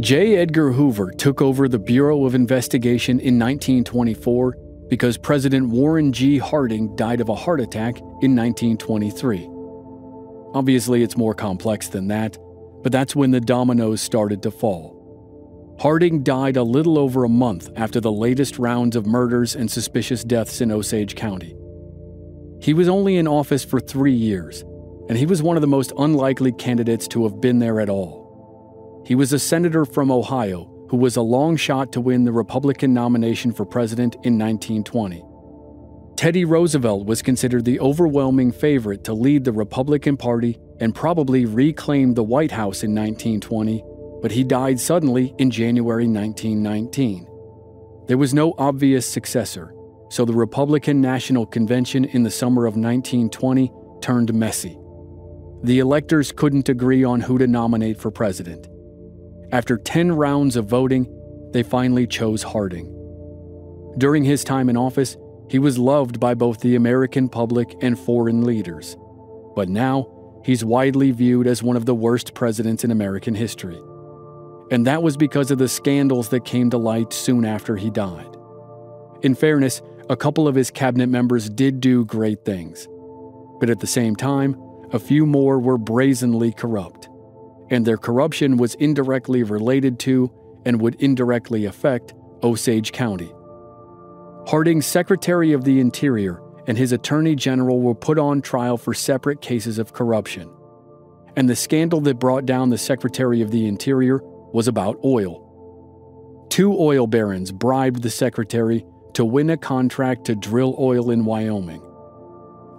J. Edgar Hoover took over the Bureau of Investigation in 1924 because President Warren G. Harding died of a heart attack in 1923. Obviously, it's more complex than that, but that's when the dominoes started to fall. Harding died a little over a month after the latest rounds of murders and suspicious deaths in Osage County. He was only in office for 3 years, and he was one of the most unlikely candidates to have been there at all. He was a senator from Ohio who was a long shot to win the Republican nomination for president in 1920. Teddy Roosevelt was considered the overwhelming favorite to lead the Republican Party and probably reclaim the White House in 1920, but he died suddenly in January 1919. There was no obvious successor, so the Republican National Convention in the summer of 1920 turned messy. The electors couldn't agree on who to nominate for president. After 10 rounds of voting, they finally chose Harding. During his time in office, he was loved by both the American public and foreign leaders. But now, he's widely viewed as one of the worst presidents in American history. And that was because of the scandals that came to light soon after he died. In fairness, a couple of his cabinet members did do great things. But at the same time, a few more were brazenly corrupt. And their corruption was indirectly related to and would indirectly affect Osage County. Harding's Secretary of the Interior and his Attorney General were put on trial for separate cases of corruption. And the scandal that brought down the Secretary of the Interior was about oil. 2 oil barons bribed the secretary to win a contract to drill oil in Wyoming.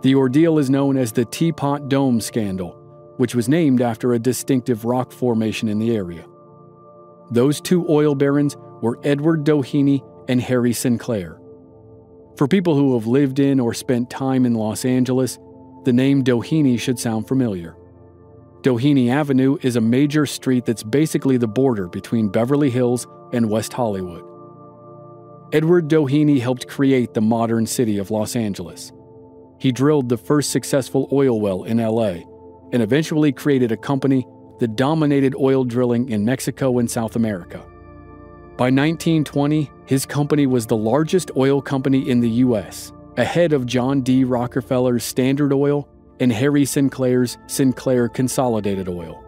The ordeal is known as the Teapot Dome Scandal, which was named after a distinctive rock formation in the area. Those 2 oil barons were Edward Doheny and Harry Sinclair. For people who have lived in or spent time in Los Angeles, the name Doheny should sound familiar. Doheny Avenue is a major street that's basically the border between Beverly Hills and West Hollywood. Edward Doheny helped create the modern city of Los Angeles. He drilled the first successful oil well in LA and eventually created a company that dominated oil drilling in Mexico and South America. By 1920, his company was the largest oil company in the U.S., ahead of John D. Rockefeller's Standard Oil and Harry Sinclair's Sinclair Consolidated Oil.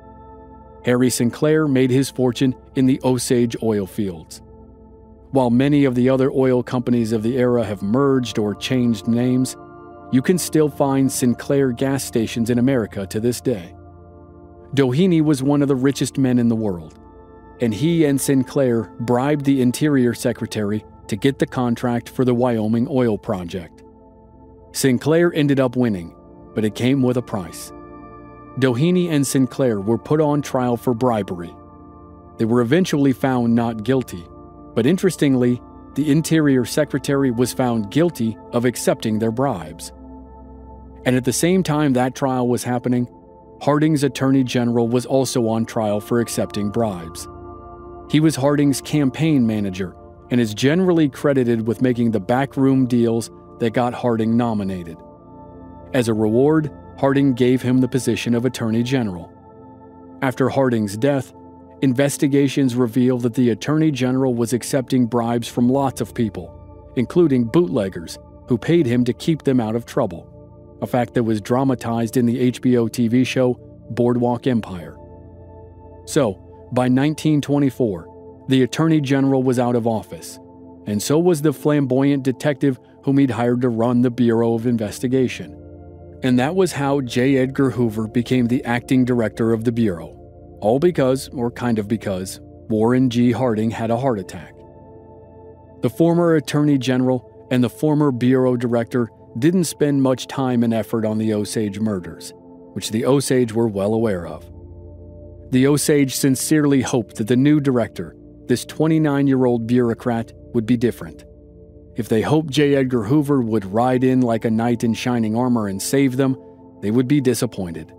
Harry Sinclair made his fortune in the Osage oil fields. While many of the other oil companies of the era have merged or changed names, you can still find Sinclair gas stations in America to this day. Doheny was one of the richest men in the world, and he and Sinclair bribed the Interior Secretary to get the contract for the Wyoming oil project. Sinclair ended up winning, but it came with a price. Doheny and Sinclair were put on trial for bribery. They were eventually found not guilty, but interestingly, the Interior Secretary was found guilty of accepting their bribes. And at the same time that trial was happening, Harding's Attorney General was also on trial for accepting bribes. He was Harding's campaign manager and is generally credited with making the backroom deals that got Harding nominated. As a reward, Harding gave him the position of Attorney General. After Harding's death, investigations revealed that the Attorney General was accepting bribes from lots of people, including bootleggers, who paid him to keep them out of trouble, a fact that was dramatized in the HBO TV show Boardwalk Empire. So, by 1924, the Attorney General was out of office, and so was the flamboyant detective whom he'd hired to run the Bureau of Investigation. And that was how J. Edgar Hoover became the acting director of the Bureau. All because, or kind of because, Warren G. Harding had a heart attack. The former Attorney General and the former Bureau Director didn't spend much time and effort on the Osage Murders, which the Osage were well aware of. The Osage sincerely hoped that the new director, this 29-year-old bureaucrat, would be different. If they hoped J. Edgar Hoover would ride in like a knight in shining armor and save them, they would be disappointed.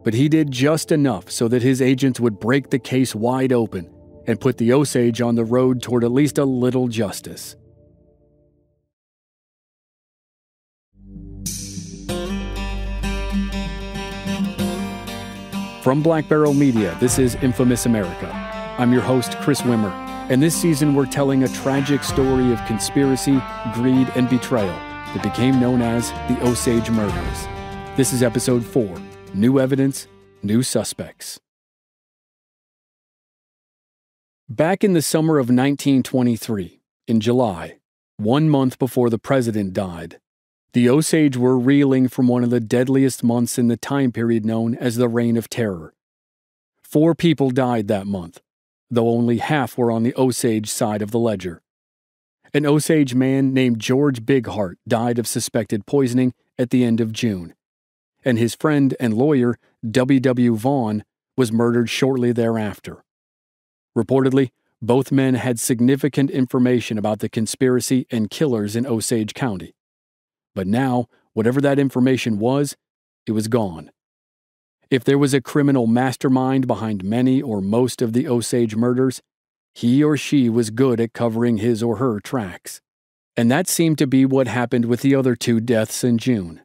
But he did just enough so that his agents would break the case wide open and put the Osage on the road toward at least a little justice. From Black Barrel Media, this is Infamous America. I'm your host, Chris Wimmer, and this season we're telling a tragic story of conspiracy, greed, and betrayal that became known as the Osage Murders. This is Episode 4, New Evidence, New Suspects. Back in the summer of 1923, in July, 1 month before the president died, the Osage were reeling from one of the deadliest months in the time period known as the Reign of Terror. 4 people died that month, though only half were on the Osage side of the ledger. An Osage man named George Burkhart died of suspected poisoning at the end of June, and his friend and lawyer, W.W. Vaughn, was murdered shortly thereafter. Reportedly, both men had significant information about the conspiracy and killers in Osage County. But now, whatever that information was, it was gone. If there was a criminal mastermind behind many or most of the Osage murders, he or she was good at covering his or her tracks. And that seemed to be what happened with the other 2 deaths in June.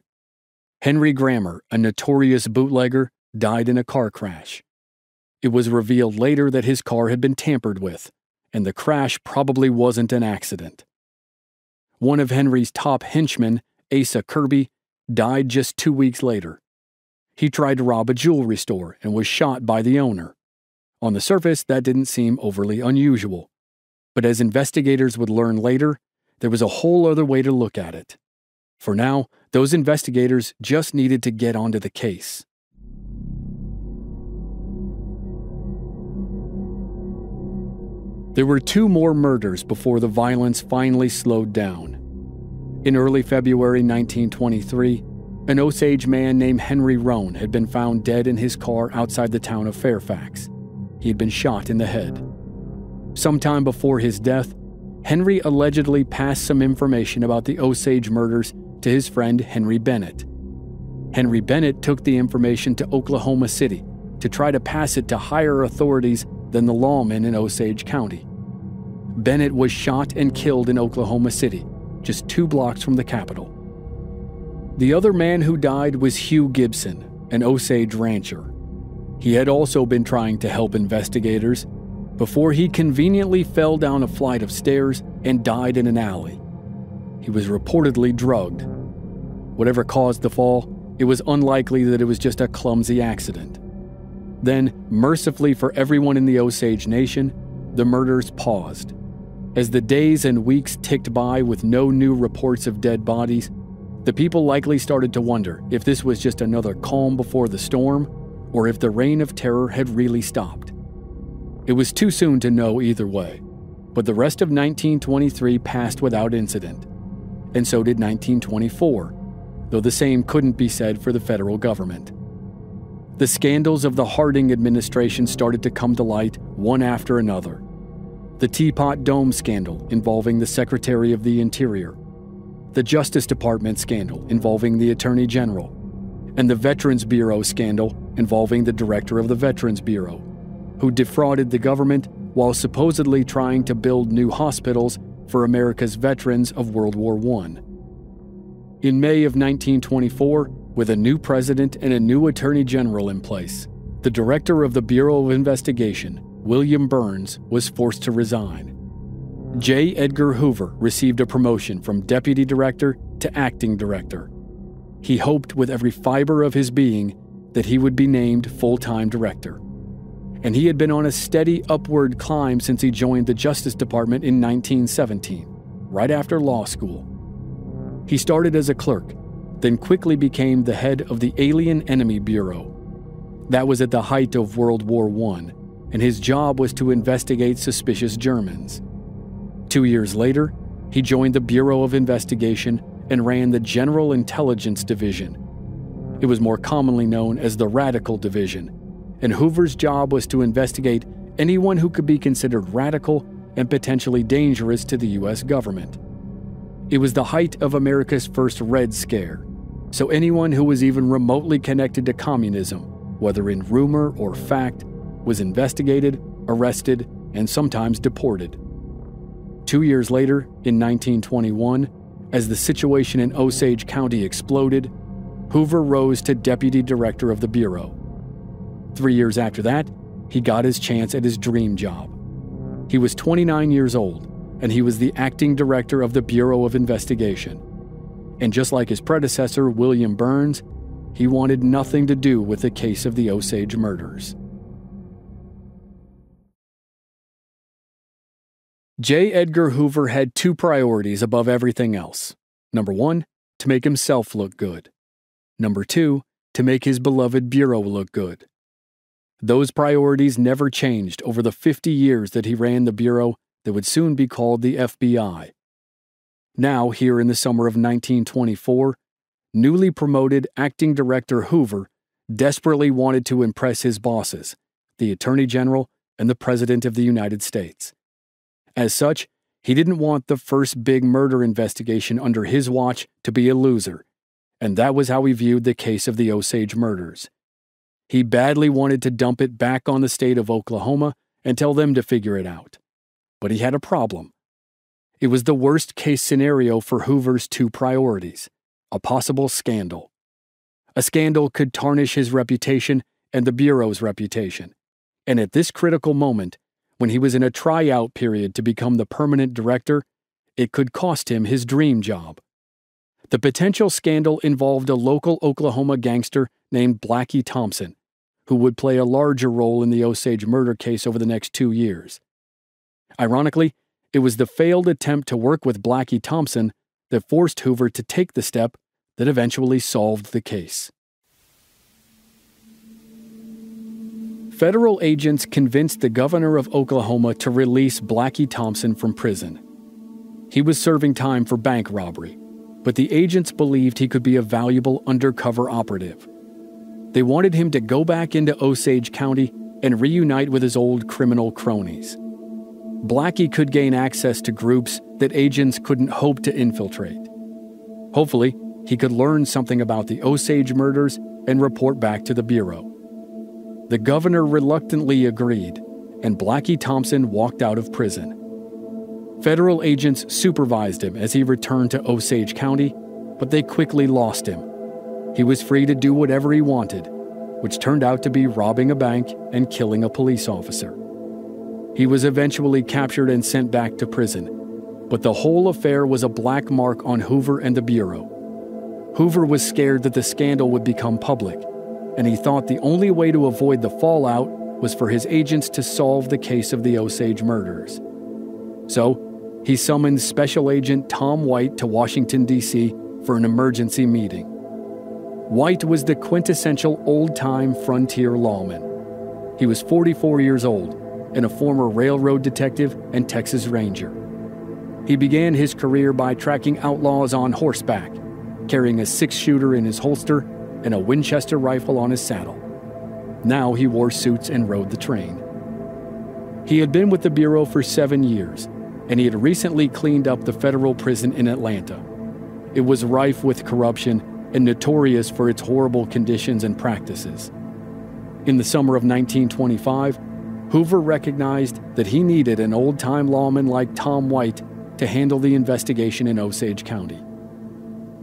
Henry Grammer, a notorious bootlegger, died in a car crash. It was revealed later that his car had been tampered with, and the crash probably wasn't an accident. One of Henry's top henchmen, Asa Kirby, died just 2 weeks later. He tried to rob a jewelry store and was shot by the owner. On the surface, that didn't seem overly unusual. But as investigators would learn later, there was a whole other way to look at it. For now, those investigators just needed to get onto the case. There were 2 more murders before the violence finally slowed down. In early February 1923, an Osage man named Henry Roan had been found dead in his car outside the town of Fairfax. He had been shot in the head. Sometime before his death, Henry allegedly passed some information about the Osage murders to his friend Henry Bennett. Henry Bennett took the information to Oklahoma City to try to pass it to higher authorities than the lawmen in Osage County. Bennett was shot and killed in Oklahoma City, just 2 blocks from the capital. The other man who died was Hugh Gibson, an Osage rancher. He had also been trying to help investigators before he conveniently fell down a flight of stairs and died in an alley. He was reportedly drugged. Whatever caused the fall, it was unlikely that it was just a clumsy accident. Then, mercifully for everyone in the Osage Nation, the murders paused. As the days and weeks ticked by with no new reports of dead bodies, the people likely started to wonder if this was just another calm before the storm, or if the reign of terror had really stopped. It was too soon to know either way, but the rest of 1923 passed without incident, and so did 1924, though the same couldn't be said for the federal government. The scandals of the Harding administration started to come to light one after another. The Teapot Dome scandal involving the Secretary of the Interior, the Justice Department scandal involving the Attorney General, and the Veterans Bureau scandal involving the Director of the Veterans Bureau, who defrauded the government while supposedly trying to build new hospitals for America's veterans of World War I. In May of 1924, with a new president and a new Attorney General in place, the Director of the Bureau of Investigation, William Burns, was forced to resign. J. Edgar Hoover received a promotion from Deputy Director to Acting Director. He hoped with every fiber of his being that he would be named full-time director. And he had been on a steady upward climb since he joined the Justice Department in 1917, right after law school. He started as a clerk, then quickly became the head of the Alien Enemy Bureau. That was at the height of World War I, and his job was to investigate suspicious Germans. 2 years later, he joined the Bureau of Investigation and ran the General Intelligence Division. It was more commonly known as the Radical Division, and Hoover's job was to investigate anyone who could be considered radical and potentially dangerous to the U.S. government. It was the height of America's first Red Scare, so anyone who was even remotely connected to communism, whether in rumor or fact, was investigated, arrested, and sometimes deported. 2 years later, in 1921, as the situation in Osage County exploded, Hoover rose to Deputy Director of the Bureau. 3 years after that, he got his chance at his dream job. He was 29 years old, and he was the acting director of the Bureau of Investigation. And just like his predecessor, William Burns, he wanted nothing to do with the case of the Osage murders. J. Edgar Hoover had two priorities above everything else. Number one, to make himself look good. Number two, to make his beloved Bureau look good. Those priorities never changed over the 50 years that he ran the Bureau that would soon be called the FBI. Now, here in the summer of 1924, newly promoted acting director Hoover desperately wanted to impress his bosses, the Attorney General and the President of the United States. As such, he didn't want the first big murder investigation under his watch to be a loser, and that was how he viewed the case of the Osage murders. He badly wanted to dump it back on the state of Oklahoma and tell them to figure it out. But he had a problem. It was the worst-case scenario for Hoover's two priorities, a possible scandal. A scandal could tarnish his reputation and the Bureau's reputation. And at this critical moment, when he was in a tryout period to become the permanent director, it could cost him his dream job. The potential scandal involved a local Oklahoma gangster named Blackie Thompson, who would play a larger role in the Osage murder case over the next 2 years. Ironically, it was the failed attempt to work with Blackie Thompson that forced Hoover to take the step that eventually solved the case. Federal agents convinced the governor of Oklahoma to release Blackie Thompson from prison. He was serving time for bank robbery, but the agents believed he could be a valuable undercover operative. They wanted him to go back into Osage County and reunite with his old criminal cronies. Blackie could gain access to groups that agents couldn't hope to infiltrate. Hopefully, he could learn something about the Osage murders and report back to the Bureau. The governor reluctantly agreed, and Blackie Thompson walked out of prison. Federal agents supervised him as he returned to Osage County, but they quickly lost him. He was free to do whatever he wanted, which turned out to be robbing a bank and killing a police officer. He was eventually captured and sent back to prison, but the whole affair was a black mark on Hoover and the Bureau. Hoover was scared that the scandal would become public, and he thought the only way to avoid the fallout was for his agents to solve the case of the Osage murders. So, he summoned Special Agent Tom White to Washington, D.C. for an emergency meeting. White was the quintessential old-time frontier lawman. He was 44 years old and a former railroad detective and Texas Ranger. He began his career by tracking outlaws on horseback, carrying a six-shooter in his holster and a Winchester rifle on his saddle. Now he wore suits and rode the train. He had been with the Bureau for 7 years, and he had recently cleaned up the federal prison in Atlanta. It was rife with corruption and notorious for its horrible conditions and practices. In the summer of 1925, Hoover recognized that he needed an old-time lawman like Tom White to handle the investigation in Osage County.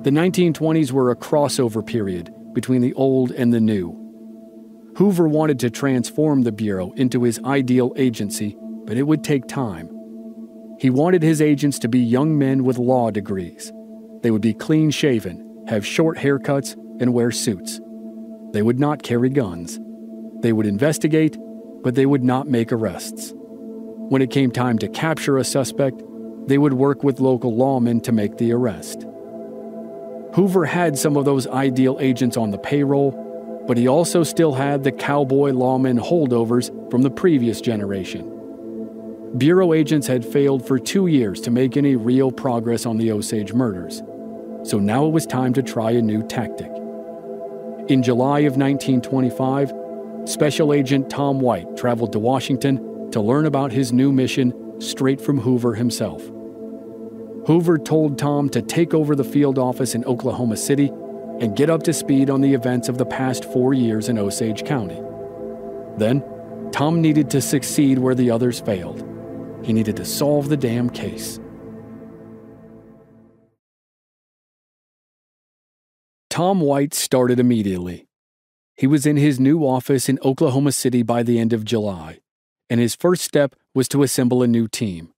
The 1920s were a crossover period between the old and the new. Hoover wanted to transform the Bureau into his ideal agency, but it would take time. He wanted his agents to be young men with law degrees. They would be clean-shaven, have short haircuts, and wear suits. They would not carry guns. They would investigate, but they would not make arrests. When it came time to capture a suspect, they would work with local lawmen to make the arrest. Hoover had some of those ideal agents on the payroll, but he also still had the cowboy lawman holdovers from the previous generation. Bureau agents had failed for 2 years to make any real progress on the Osage murders, so now it was time to try a new tactic. In July of 1925, Special Agent Tom White traveled to Washington to learn about his new mission straight from Hoover himself. Hoover told Tom to take over the field office in Oklahoma City and get up to speed on the events of the past 4 years in Osage County. Then, Tom needed to succeed where the others failed. He needed to solve the damn case. Tom White started immediately. He was in his new office in Oklahoma City by the end of July, and his first step was to assemble a new team.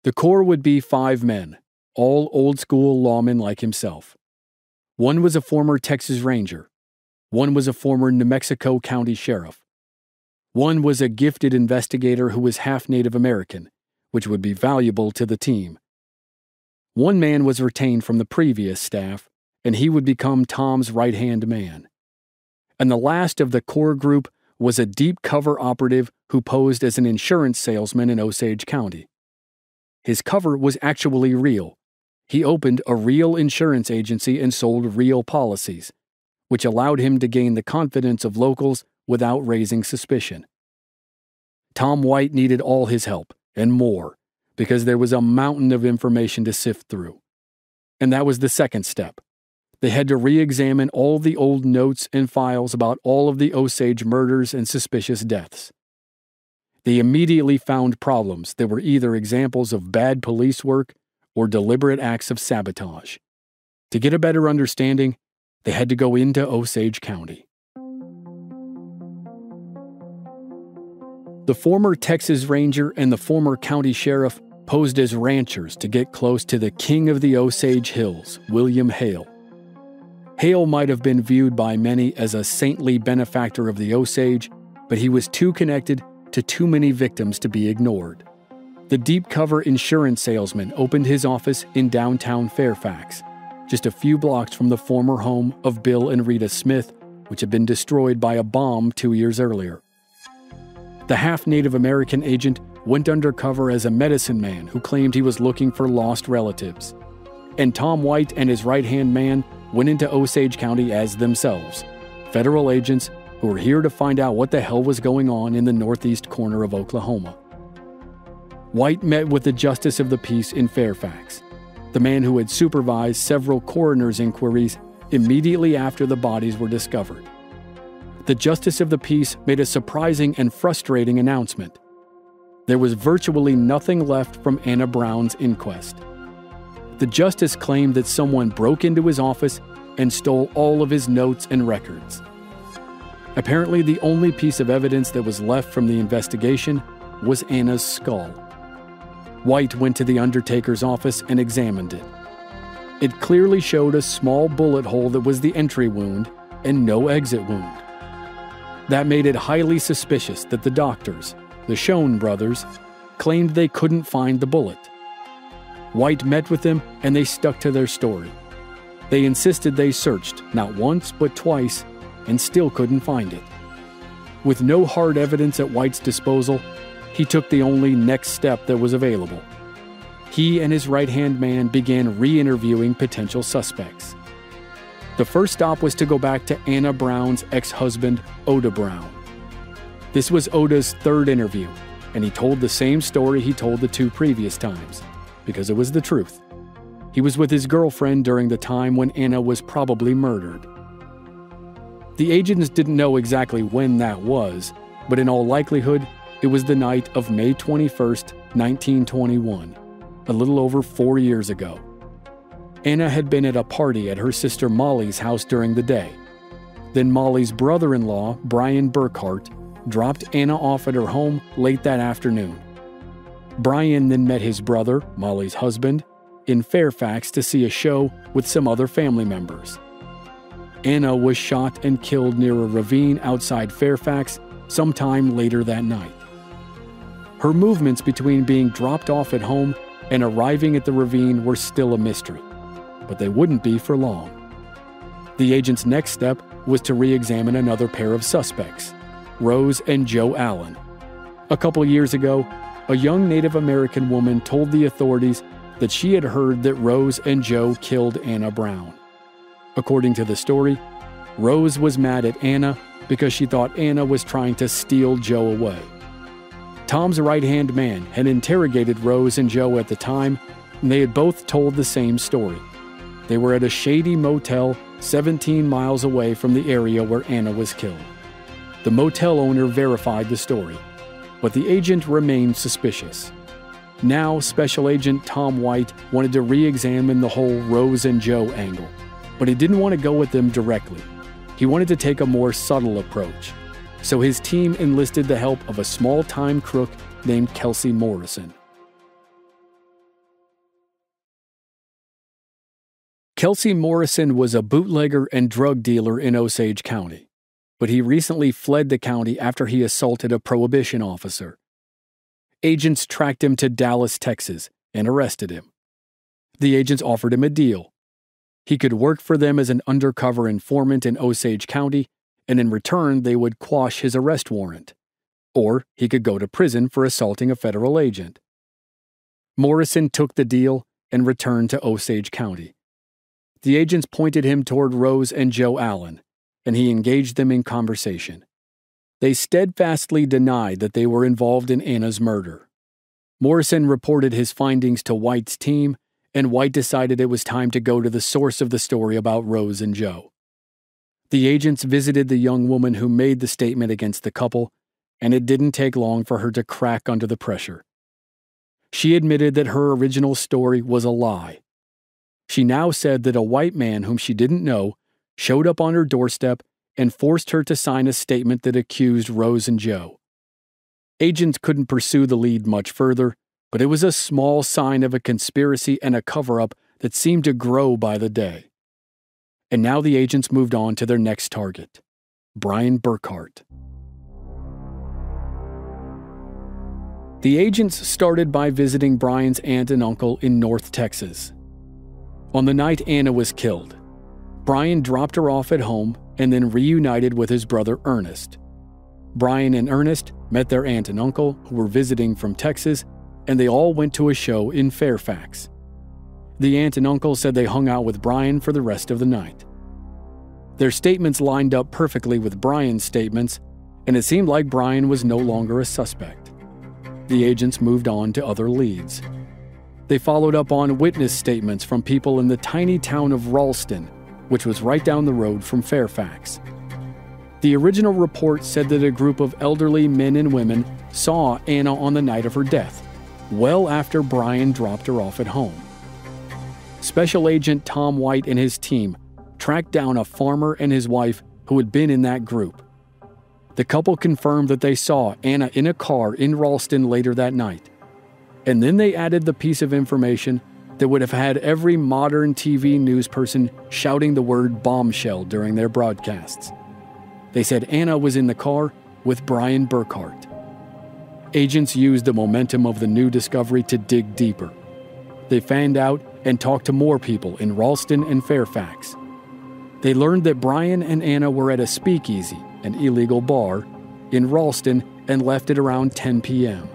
The core would be 5 men, all old-school lawmen like himself. One was a former Texas Ranger. One was a former New Mexico County Sheriff. One was a gifted investigator who was half Native American, which would be valuable to the team. One man was retained from the previous staff, and he would become Tom's right-hand man. And the last of the core group was a deep cover operative who posed as an insurance salesman in Osage County. His cover was actually real. He opened a real insurance agency and sold real policies, which allowed him to gain the confidence of locals without raising suspicion. Tom White needed all his help, and more, because there was a mountain of information to sift through. And that was the second step. They had to re-examine all the old notes and files about all of the Osage murders and suspicious deaths. They immediately found problems that were either examples of bad police work or deliberate acts of sabotage. To get a better understanding, they had to go into Osage County. The former Texas Ranger and the former county sheriff posed as ranchers to get close to the king of the Osage Hills, William Hale. Hale might have been viewed by many as a saintly benefactor of the Osage, but he was too connected to too many victims to be ignored. The deep cover insurance salesman opened his office in downtown Fairfax, just a few blocks from the former home of Bill and Rita Smith, which had been destroyed by a bomb 2 years earlier. The half-Native American agent went undercover as a medicine man who claimed he was looking for lost relatives. And Tom White and his right-hand man went into Osage County as themselves, federal agents who were here to find out what the hell was going on in the northeast corner of Oklahoma. White met with the Justice of the Peace in Fairfax, the man who had supervised several coroner's inquiries immediately after the bodies were discovered. The Justice of the Peace made a surprising and frustrating announcement. There was virtually nothing left from Anna Brown's inquest. The justice claimed that someone broke into his office and stole all of his notes and records. Apparently, the only piece of evidence that was left from the investigation was Anna's skull. White went to the undertaker's office and examined it. It clearly showed a small bullet hole that was the entry wound and no exit wound. That made it highly suspicious that the doctors, the Shone brothers, claimed they couldn't find the bullet. White met with them and they stuck to their story. They insisted they searched, not once but twice, and still couldn't find it. With no hard evidence at White's disposal, he took the only next step that was available. He and his right-hand man began re-interviewing potential suspects. The first stop was to go back to Anna Brown's ex-husband, Oda Brown. This was Oda's third interview, and he told the same story he told the 2 previous times, because it was the truth. He was with his girlfriend during the time when Anna was probably murdered. The agents didn't know exactly when that was, but in all likelihood, it was the night of May 21st, 1921, a little over 4 years ago. Anna had been at a party at her sister Molly's house during the day. Then Molly's brother-in-law, Brian Burkhart, dropped Anna off at her home late that afternoon. Brian then met his brother, Molly's husband, in Fairfax to see a show with some other family members. Anna was shot and killed near a ravine outside Fairfax sometime later that night. Her movements between being dropped off at home and arriving at the ravine were still a mystery, but they wouldn't be for long. The agent's next step was to re-examine another pair of suspects, Rose and Joe Allen. A couple years ago, a young Native American woman told the authorities that she had heard that Rose and Joe killed Anna Brown. According to the story, Rose was mad at Anna because she thought Anna was trying to steal Joe away. Tom's right-hand man had interrogated Rose and Joe at the time, and they had both told the same story. They were at a shady motel 17 miles away from the area where Anna was killed. The motel owner verified the story, but the agent remained suspicious. Now, Special Agent Tom White wanted to re-examine the whole Rose and Joe angle, but he didn't want to go with them directly. he wanted to take a more subtle approach, so his team enlisted the help of a small-time crook named Kelsey Morrison. Kelsey Morrison was a bootlegger and drug dealer in Osage County, but he recently fled the county after he assaulted a prohibition officer. Agents tracked him to Dallas, Texas, and arrested him. The agents offered him a deal. He could work for them as an undercover informant in Osage County, and in return they would quash his arrest warrant. Or he could go to prison for assaulting a federal agent. Morrison took the deal and returned to Osage County. The agents pointed him toward Rose and Joe Allen, and he engaged them in conversation. They steadfastly denied that they were involved in Anna's murder. Morrison reported his findings to White's team, and White decided it was time to go to the source of the story about Rose and Joe. The agents visited the young woman who made the statement against the couple, and it didn't take long for her to crack under the pressure. She admitted that her original story was a lie. She now said that a white man whom she didn't know showed up on her doorstep and forced her to sign a statement that accused Rose and Joe. Agents couldn't pursue the lead much further, but it was a small sign of a conspiracy and a cover-up that seemed to grow by the day. And now the agents moved on to their next target, Brian Burkhart. The agents started by visiting Brian's aunt and uncle in North Texas. On the night Anna was killed, Brian dropped her off at home and then reunited with his brother Ernest. Brian and Ernest met their aunt and uncle who were visiting from Texas, and they all went to a show in Fairfax. The aunt and uncle said they hung out with Brian for the rest of the night. Their statements lined up perfectly with Brian's statements, and it seemed like Brian was no longer a suspect. The agents moved on to other leads. They followed up on witness statements from people in the tiny town of Ralston, which was right down the road from Fairfax. The original report said that a group of elderly men and women saw Anna on the night of her death, well after Brian dropped her off at home. Special Agent Tom White and his team tracked down a farmer and his wife who had been in that group. The couple confirmed that they saw Anna in a car in Ralston later that night. And then they added the piece of information that would have had every modern TV news person shouting the word bombshell during their broadcasts. They said Anna was in the car with Brian Burkhart. Agents used the momentum of the new discovery to dig deeper. They fanned out and talked to more people in Ralston and Fairfax. They learned that Brian and Anna were at a speakeasy, an illegal bar, in Ralston and left at around 10 p.m.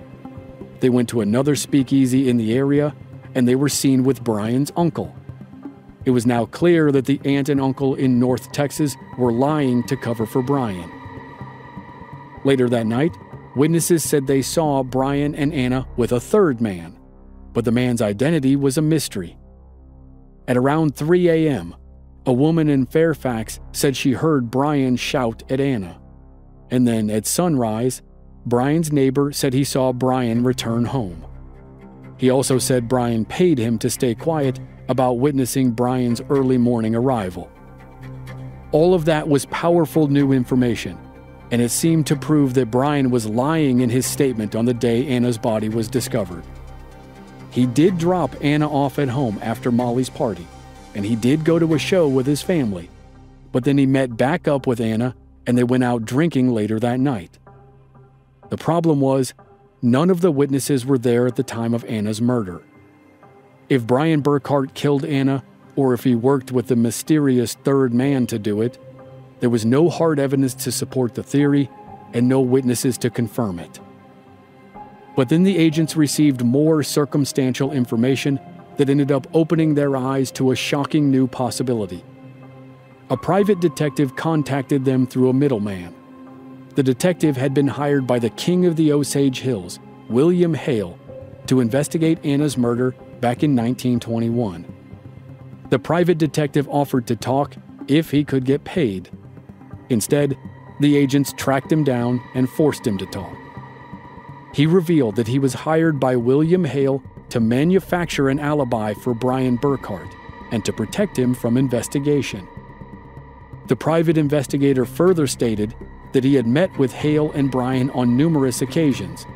They went to another speakeasy in the area, and they were seen with Brian's uncle. It was now clear that the aunt and uncle in North Texas were lying to cover for Brian. Later that night, witnesses said they saw Brian and Anna with a third man, but the man's identity was a mystery. At around 3 a.m., a woman in Fairfax said she heard Brian shout at Anna. And then at sunrise, Brian's neighbor said he saw Brian return home. He also said Brian paid him to stay quiet about witnessing Brian's early morning arrival. All of that was powerful new information, and it seemed to prove that Brian was lying in his statement on the day Anna's body was discovered. He did drop Anna off at home after Molly's party, and he did go to a show with his family, but then he met back up with Anna and they went out drinking later that night. The problem was, none of the witnesses were there at the time of Anna's murder. If Brian Burkhart killed Anna, or if he worked with the mysterious third man to do it, there was no hard evidence to support the theory and no witnesses to confirm it. But then the agents received more circumstantial information that ended up opening their eyes to a shocking new possibility. A private detective contacted them through a middleman. The detective had been hired by the king of the Osage Hills, William Hale, to investigate Anna's murder back in 1921. The private detective offered to talk if he could get paid. Instead, the agents tracked him down and forced him to talk. He revealed that he was hired by William Hale to manufacture an alibi for Brian Burkhart and to protect him from investigation. The private investigator further stated that he had met with Hale and Brian on numerous occasions,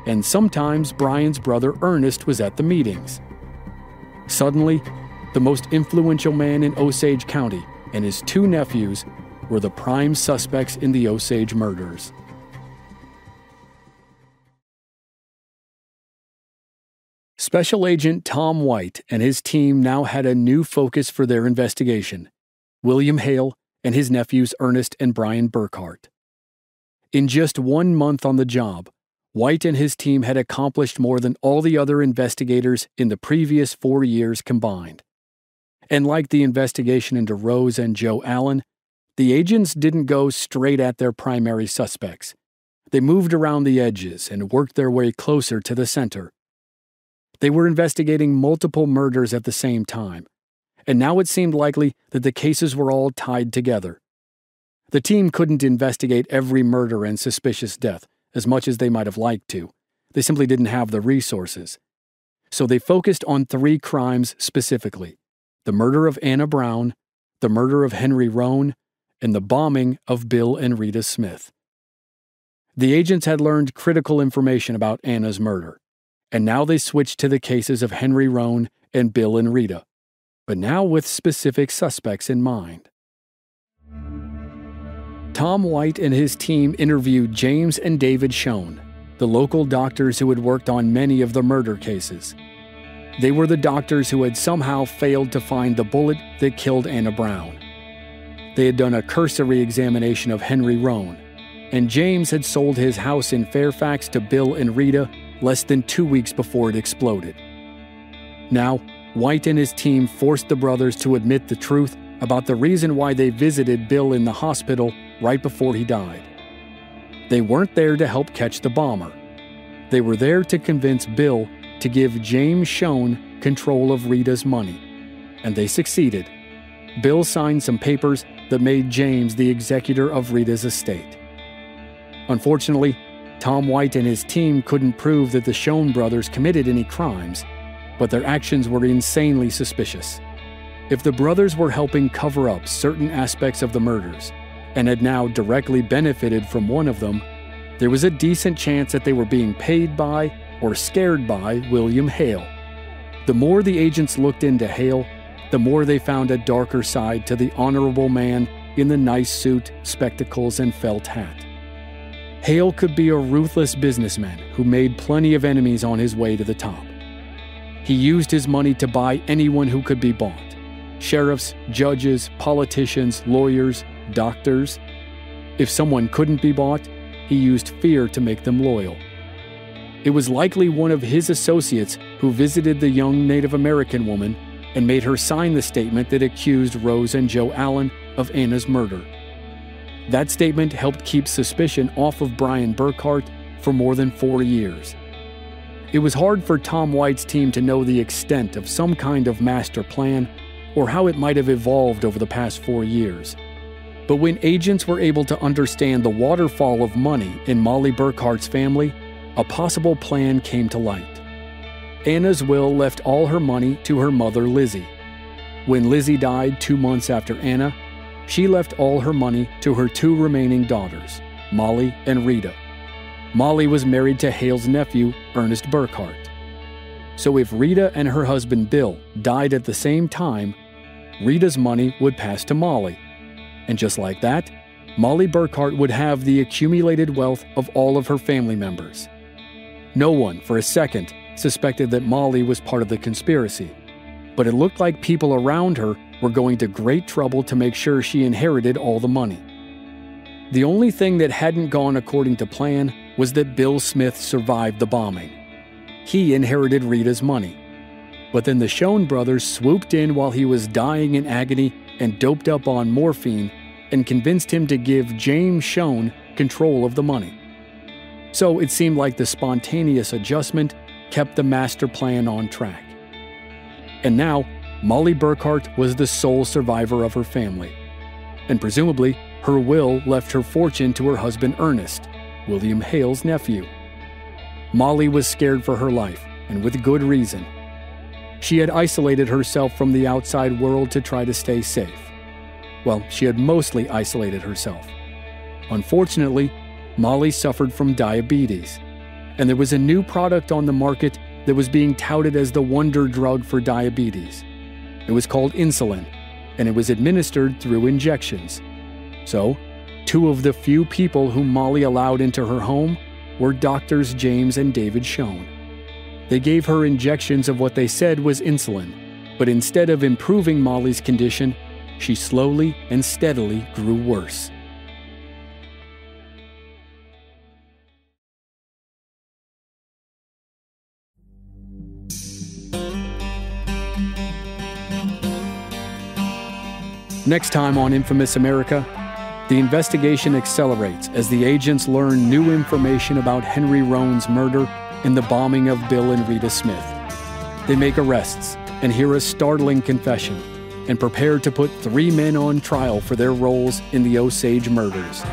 and sometimes Brian's brother Ernest was at the meetings. Suddenly, the most influential man in Osage County and his two nephews were the prime suspects in the Osage murders. Special Agent Tom White and his team now had a new focus for their investigation: William Hale and his nephews Ernest and Brian Burkhart. In just 1 month on the job, White and his team had accomplished more than all the other investigators in the previous 4 years combined. And like the investigation into Rose and Joe Allen, the agents didn't go straight at their primary suspects. They moved around the edges and worked their way closer to the center. They were investigating multiple murders at the same time, and now it seemed likely that the cases were all tied together. The team couldn't investigate every murder and suspicious death as much as they might have liked to. They simply didn't have the resources. So they focused on 3 crimes specifically: the murder of Anna Brown, the murder of Henry Roan, and the bombing of Bill and Rita Smith. The agents had learned critical information about Anna's murder, and now they switched to the cases of Henry Roan and Bill and Rita, but now with specific suspects in mind. Tom White and his team interviewed James and David Shone, the local doctors who had worked on many of the murder cases. They were the doctors who had somehow failed to find the bullet that killed Anna Brown. They had done a cursory examination of Henry Roan, and James had sold his house in Fairfax to Bill and Rita less than 2 weeks before it exploded. Now, White and his team forced the brothers to admit the truth about the reason why they visited Bill in the hospital right before he died. They weren't there to help catch the bomber. They were there to convince Bill to give James Shone control of Rita's money, and they succeeded. Bill signed some papers that made James the executor of Rita's estate. Unfortunately, Tom White and his team couldn't prove that the Shone brothers committed any crimes, but their actions were insanely suspicious. If the brothers were helping cover up certain aspects of the murders and had now directly benefited from one of them, there was a decent chance that they were being paid by or scared by William Hale. The more the agents looked into Hale, the more they found a darker side to the honorable man in the nice suit, spectacles, and felt hat. Hale could be a ruthless businessman who made plenty of enemies on his way to the top. He used his money to buy anyone who could be bought: sheriffs, judges, politicians, lawyers, doctors. If someone couldn't be bought, he used fear to make them loyal. It was likely one of his associates who visited the young Native American woman and made her sign the statement that accused Rose and Joe Allen of Anna's murder. That statement helped keep suspicion off of Brian Burkhart for more than 4 years. It was hard for Tom White's team to know the extent of some kind of master plan or how it might have evolved over the past 4 years. But when agents were able to understand the waterfall of money in Molly Burkhart's family, a possible plan came to light. Anna's will left all her money to her mother, Lizzie. When Lizzie died 2 months after Anna, she left all her money to her 2 remaining daughters, Molly and Rita. Molly was married to Hale's nephew, Ernest Burkhart. So if Rita and her husband Bill died at the same time, Rita's money would pass to Molly. And just like that, Molly Burkhart would have the accumulated wealth of all of her family members. No one, for a second, suspected that Molly was part of the conspiracy, but it looked like people around her were going to great trouble to make sure she inherited all the money. The only thing that hadn't gone according to plan was that Bill Smith survived the bombing. He inherited Rita's money. But then the Shone brothers swooped in while he was dying in agony and doped up on morphine and convinced him to give James Shone control of the money. So it seemed like the spontaneous adjustment kept the master plan on track. And now, Molly Burkhart was the sole survivor of her family. And presumably, her will left her fortune to her husband Ernest, William Hale's nephew. Molly was scared for her life, and with good reason. She had isolated herself from the outside world to try to stay safe. Well, she had mostly isolated herself. Unfortunately, Molly suffered from diabetes, and there was a new product on the market that was being touted as the wonder drug for diabetes. It was called insulin, and it was administered through injections. So, two of the few people whom Molly allowed into her home were Doctors James and David Shone. They gave her injections of what they said was insulin, but instead of improving Molly's condition, she slowly and steadily grew worse. Next time on Infamous America, the investigation accelerates as the agents learn new information about Henry Roan's murder and the bombing of Bill and Rita Smith. They make arrests and hear a startling confession and prepare to put 3 men on trial for their roles in the Osage Murders.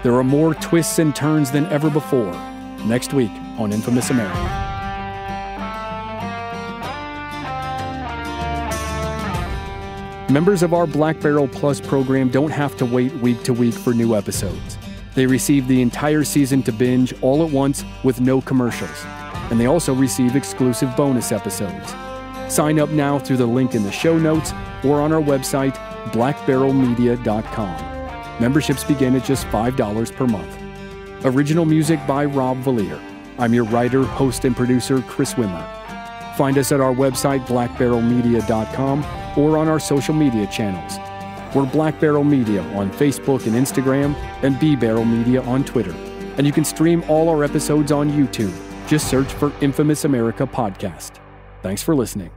There are more twists and turns than ever before next week on Infamous America. Members of our Black Barrel Plus program don't have to wait week to week for new episodes. They receive the entire season to binge all at once with no commercials. And they also receive exclusive bonus episodes. Sign up now through the link in the show notes or on our website, blackbarrelmedia.com. Memberships begin at just $5 per month. Original music by Rob Valier. I'm your writer, host, and producer, Chris Wimmer. Find us at our website, blackbarrelmedia.com, or on our social media channels. We're Black Barrel Media on Facebook and Instagram, and B Barrel Media on Twitter. And you can stream all our episodes on YouTube. Just search for Infamous America Podcast. Thanks for listening.